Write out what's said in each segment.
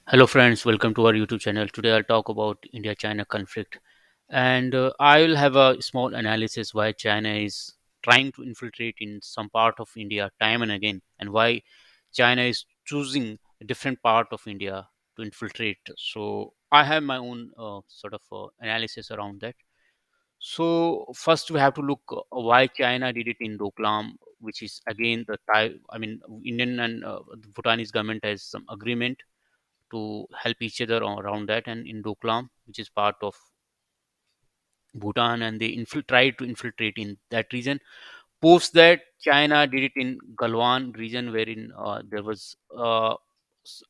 Hello, friends. Welcome to our YouTube channel. Today, I'll talk about India-China conflict, and I will have a small analysis why China is trying to infiltrate in some part of India time and again, and why China is choosing a different part of India to infiltrate. So, I have my own analysis around that. So, first, we have to look why China did it in Doklam, which is again the Thai. I mean, Indian and Bhutanese government has some agreement to help each other around that, and in Doklam, which is part of Bhutan, and they tried to infiltrate in that region. Post that, China did it in Galwan region, wherein there was, s-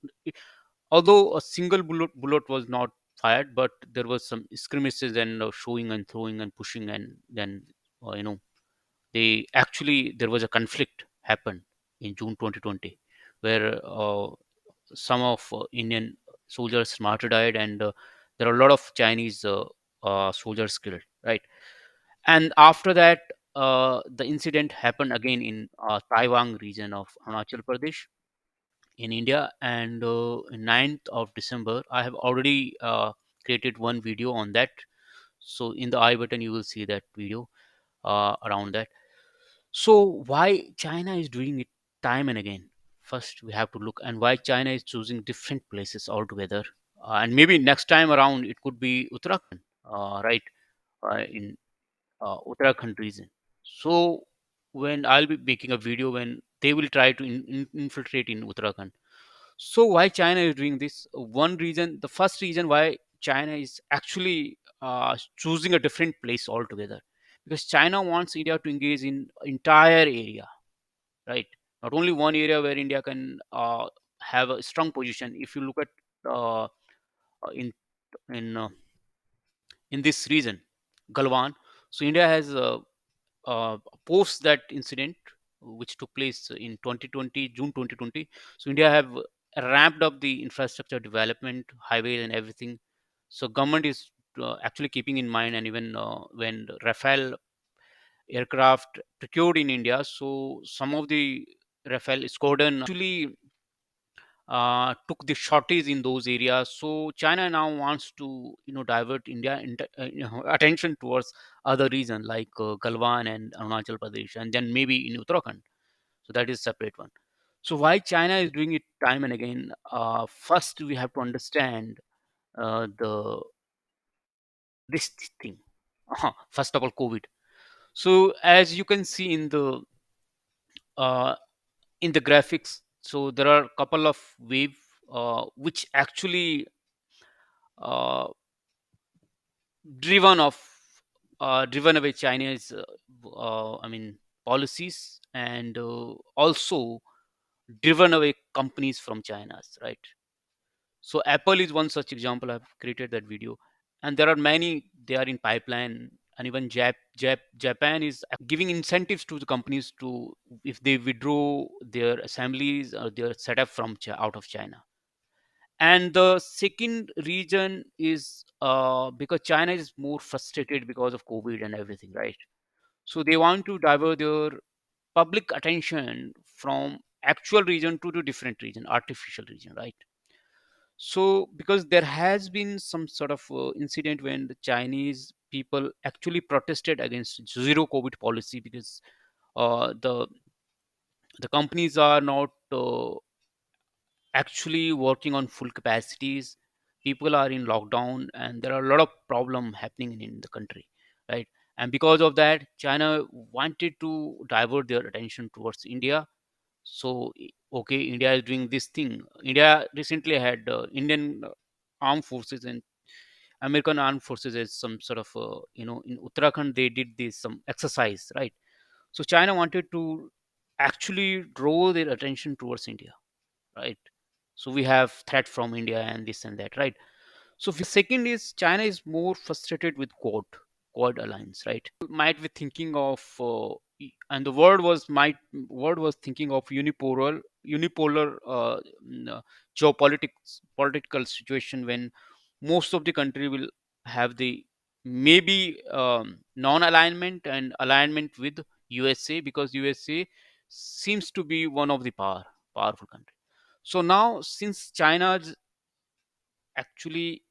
although a single bullet was not fired, but there was some skirmishes and showing and throwing and pushing, and then you know they actually there was a conflict happened in June 2020, where some of Indian soldiers martyred, and there are a lot of Chinese soldiers killed, right? And after that, the incident happened again in Taiwan region of Arunachal Pradesh in India, and in 9th of December, I have already created one video on that. So in the I button, you will see that video around that. So why China is doing it time and again? First, we have to look and why China is choosing different places altogether. And maybe next time around, it could be Uttarakhand, right? In Uttarakhand region. So when I'll be making a video when they will try to infiltrate in Uttarakhand. So why China is doing this? One reason, the first reason why China is actually choosing a different place altogether, because China wants India to engage in entire area, right? Not only one area where India can have a strong position. If you look at uh, in in uh, in this region, Galwan, so India has post that incident which took place in 2020 June 2020. So India have ramped up the infrastructure development, highways and everything. So government is actually keeping in mind, and even when Rafale aircraft procured in India, so some of the Rafale squadron actually took the shortage in those areas. So China now wants to divert India attention towards other region like Galwan and Arunachal Pradesh, and then maybe in Uttarakhand. So that is separate one. So why China is doing it time and again? First, we have to understand the this thing. First of all, COVID. So as you can see uh, in the graphics, so there are a couple of wave which actually uh, driven of driven away China's policies, and also driven away companies from China's, right? So Apple is one such example. I've created that video, and there are many. They are in pipeline, and even Japan is giving incentives to the companies to, if they withdraw their assemblies or their setup from out of China. And the second reason is because China is more frustrated because of COVID and everything, right? So they want to divert their public attention from actual region to the different region, artificial region, right? So because there has been some sort of incident when the Chinese people actually protested against zero COVID policy, because the companies are not actually working on full capacities. People are in lockdown, and there are a lot of problem happening in the country, right? And because of that, China wanted to divert their attention towards India. So okay, India is doing this thing. India recently had Indian armed forces and American armed forces as some sort of in Uttarakhand they did this some exercise, right? So China wanted to actually draw their attention towards India, right? So we have threat from India and this and that, right? So second is China is more frustrated with Quad alliance, right? Might be thinking of and the word was thinking of unipolar geopolitics political situation, when most of the country will have the maybe non-alignment and alignment with USA, because USA seems to be one of the powerful country. So now, since China's actually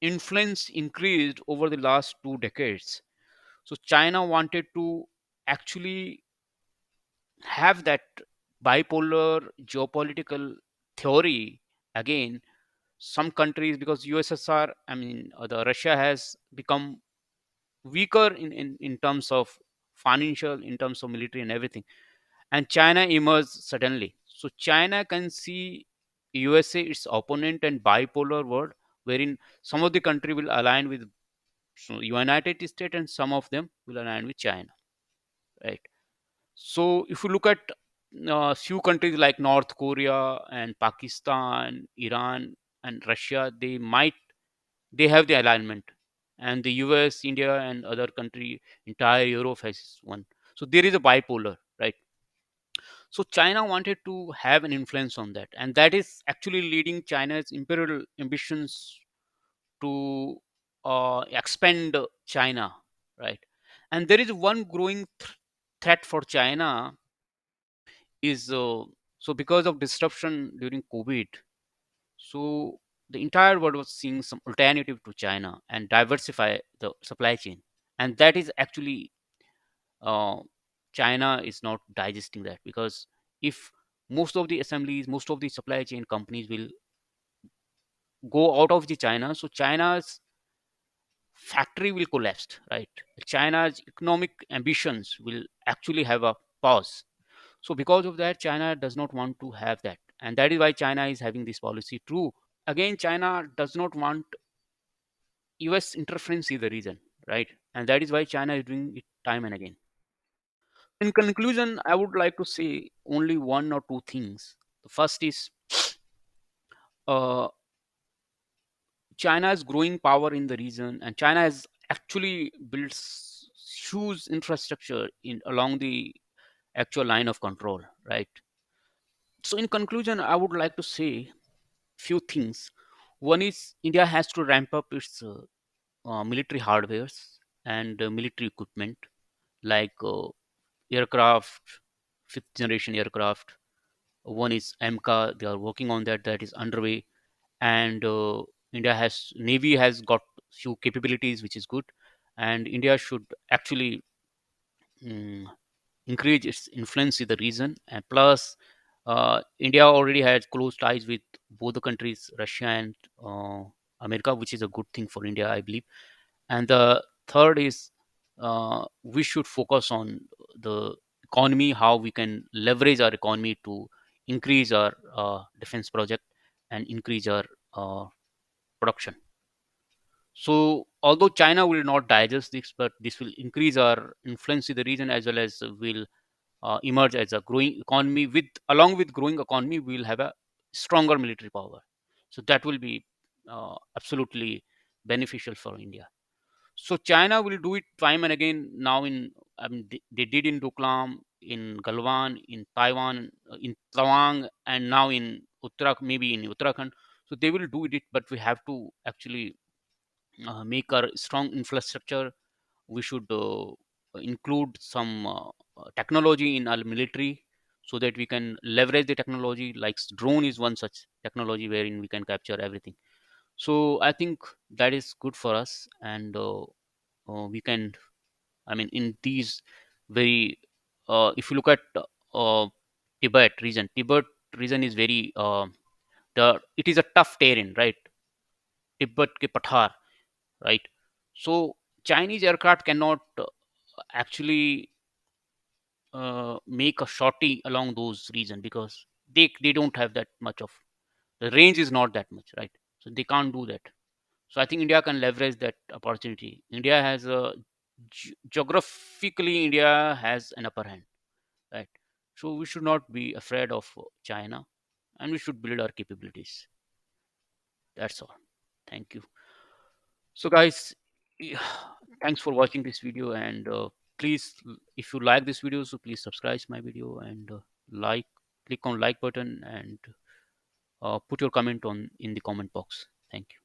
influence increased over the last 2 decades. So China wanted to actually have that bipolar geopolitical theory again. Some countries, because USSR, I mean, the Russia has become weaker in terms of financial, in terms of military and everything, and China emerged suddenly. So China can see USA its opponent and bipolar world, wherein some of the country will align with United States and some of them will align with China, right? So if you look at few countries like North Korea and Pakistan, Iran, and Russia, they have the alignment, and the US, India, and other country, entire Europe has one. So there is a bipolar, right? So China wanted to have an influence on that, and that is actually leading China's imperial ambitions to expand China, right? And there is one growing threat for China is so because of disruption during COVID, so the entire world was seeing some alternative to China and diversify the supply chain, and that is actually uh, China is not digesting that, because if most of the assemblies, most of the supply chain companies will go out of the China, so China's factory will collapse, right? China's economic ambitions will actually have a pause. So because of that, China does not want to have that, and that is why China is having this policy. True, again, China does not want US interference in the region, right? And that is why China is doing it time and again. In conclusion, I would like to say only one or two things. The first is uh, China's growing power in the region, and China has actually built huge infrastructure in along the actual line of control, right? So, in conclusion, I would like to say few things. One is India has to ramp up its military hardwares and military equipment like aircraft, fifth generation aircraft. One is MK. They are working on that. That is underway, and India has Navy has got few capabilities, which is good, and India should actually mm, increase its influence in the region. And plus, India already has close ties with both the countries, Russia and America, which is a good thing for India, I believe. And the third is we should focus on the economy, how we can leverage our economy to increase our defense project and increase our uh, production. So, although China will not digest this, but this will increase our influence in the region, as well as will emerge as a growing economy. With along with growing economy, we will have a stronger military power. So that will be absolutely beneficial for India. So China will do it time and again. Now in I mean they did in Doklam, in Galwan, in Taiwan, in Tawang, and now in maybe in Uttarakhand. So they will do it, but we have to actually make our strong infrastructure. We should include some technology in our military, so that we can leverage the technology. Like drone is one such technology wherein we can capture everything. So I think that is good for us, and we can, I mean, in these very if you look at uh, Tibet region is very the it is a tough terrain, right? Tibet ke Pathar, right? So Chinese aircraft cannot actually make a shorty along those regions, because they don't have that much of, the range is not that much, right? So they can't do that. So I think India can leverage that opportunity. India has a geographically, India has an upper hand, right? So we should not be afraid of China, and we should build our capabilities. That's all. Thank you. So guys, yeah, thanks for watching this video, and please, if you like this video, so please subscribe my video, and like click on like button, and put your comment on in the comment box. Thank you.